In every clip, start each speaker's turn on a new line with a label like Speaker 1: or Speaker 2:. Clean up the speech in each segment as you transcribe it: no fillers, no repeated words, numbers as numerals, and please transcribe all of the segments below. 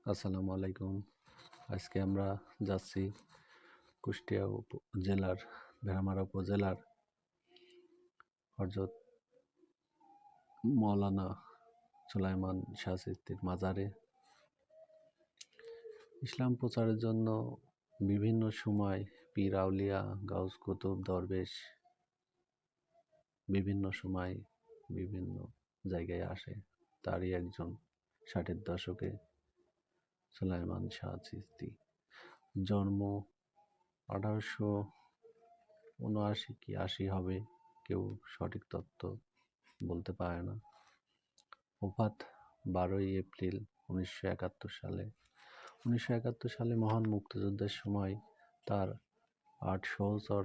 Speaker 1: আসসালামু আলাইকুম। আজকে আমরা যাচ্ছি কুষ্টিয়া জেলার ভেড়ামারা উপজেলার হযরত মাওলানা সুলাইমান শাহ চিশতীর মাজারে। ইসলাম প্রচারের জন্য বিভিন্ন সময় পীর আউলিয়া, গাউস কুতুব, দরবেশ বিভিন্ন সময় বিভিন্ন জায়গায় আসে। তারই একজন ৬০-এর দশকে সুলাইমান শাহ চিশতী। জন্ম ১৮৭৯ কি ৮০ হবে, কেউ সঠিক তথ্য বলতে পারে না। ওফাত ১২ই এপ্রিল ১৯৭১ সালে। ১৯৭১ সালে মহান মুক্তিযুদ্ধের সময় তার ৮ সহচর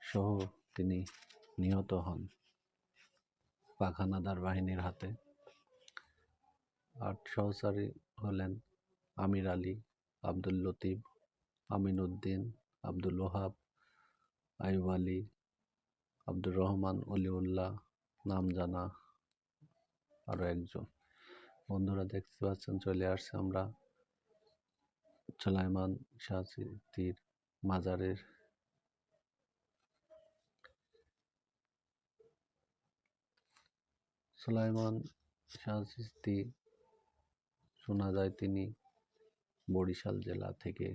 Speaker 1: সহ তিনি নিহত হন পাক হানাদার বাহিনীর হাতে। ৮ সহচরী হলেন আমির আলী, আব্দুল লতিফ, আমিন উদ্দিন, আব্দুল ওহাব, আইয়ুব আলী, আব্দুর রহমান অলিউল্লাহ, নাম জানা আরো একজন। বন্ধুরা দেখতে পাচ্ছেন, চলে আসছে আমরা সুলাইমান শাহ চিশতীর মাজারের। সুলাইমান শাহ চিশতী, শোনা যায় তিনি বরিশাল জেলা থেকে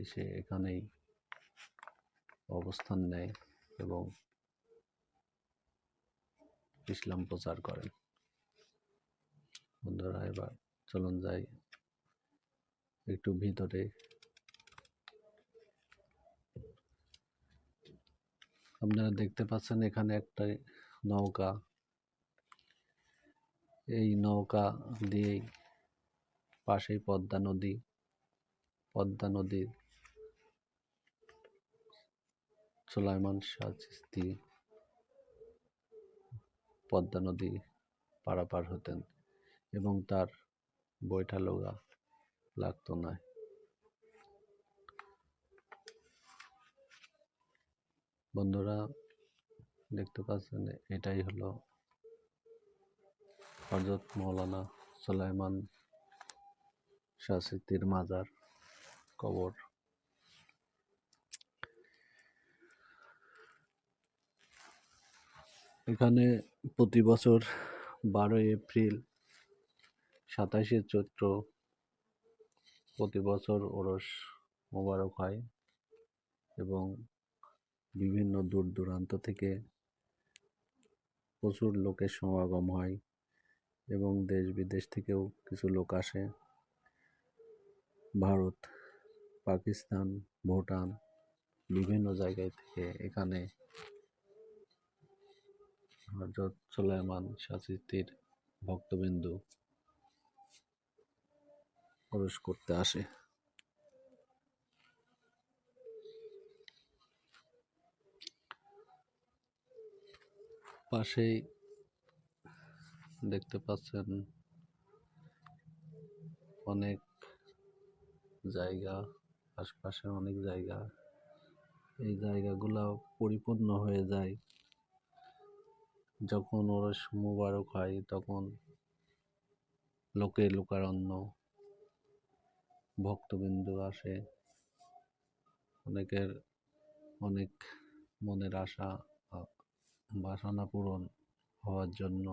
Speaker 1: এসে এখানেই অবস্থান নেয় এবং ইসলাম প্রচার করেন। বন্ধুরা এবার চলুন যাই একটু ভিতরে। আপনারা দেখতে পাচ্ছেন এখানে একটা নৌকা। এই নৌকা দিয়েই পাশেই পদ্মা নদী। পদ্মা নদীর সুলাইমান শাহ চিশতী পদ্মা নদী পারাপার হতেন এবং তার বৈঠা লোগা লাগতো না। বন্ধুরা দেখতে পাচ্ছেন, এটাই হলো হযরত মাওলানা সুলাইমান শাহ চিশতীর মাজার, কবর। এখানে প্রতি বছর ১২ই এপ্রিল, ২৭শে চৈত্র প্রতি বছর ওরস মোবারক হয় এবং বিভিন্ন দূর দূরান্ত থেকে প্রচুর লোকের সমাগম হয় এবং দেশ বিদেশ থেকেও কিছু লোক আসে। ভারত, পাকিস্তান, ভুটান বিভিন্ন জায়গায় থেকে এখানে হযরত সুলাইমান শাহ চিশতীর ভক্তবিন্দু ওরস করতে আসে। পাশেই দেখতে পাচ্ছেন অনেক জায়গা, আশপাশে অনেক জায়গা। এই জায়গাগুলো পরিপূর্ণ হয়ে যায় যখন ওরস মোবারক হয়, তখন লোকে লোকারণ্য, ভক্তবিন্দু আসে। অনেকের অনেক মনের আশা বাসনা পূরণ হওয়ার জন্য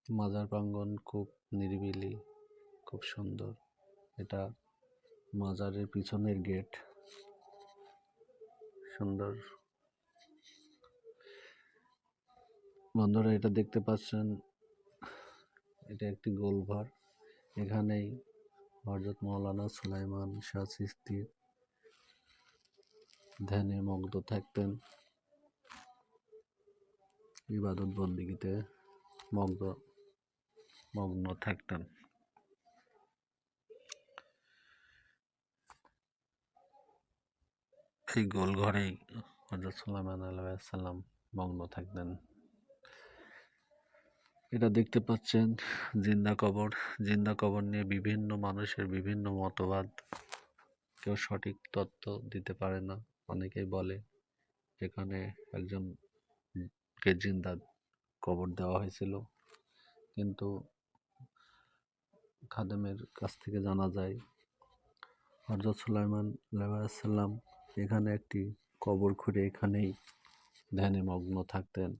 Speaker 1: মাজার প্রাঙ্গণ খুব নিরিবিলি, খুব সুন্দর। এটা মাজারের পিছনের গেট, সুন্দর। বন্ধুরা এটা দেখতে পাচ্ছেন, এটা একটি গোলঘর। এখানেই হযরত মাওলানা সুলাইমান শাহ চিশতী ধ্যানে মগ্ন থাকতেন, ইবাদত বন্দেগীতে মগ্ন থাকতেন। এই গোলঘরেই হযরত সুলাইমান আলাইহিস সালাম মগ্ন থাকতেন। এটা দেখতে পাচ্ছেন জিন্দা কবর। জিন্দা কবর নিয়ে বিভিন্ন মানুষের বিভিন্ন মতবাদ। কেউ সঠিক তথ্য দিতে পারে না। অনেকেই বলে এখানে একজনকে জিন্দা কবর দেওয়া হয়েছিল, কিন্তু খাদেমের কাছ থেকে জানা যায় হযরত সুলাইমান আলাইহিসসালাম এখানে একটি কবর খুঁড়ে এখানেই ধ্যানে মগ্ন থাকতেন।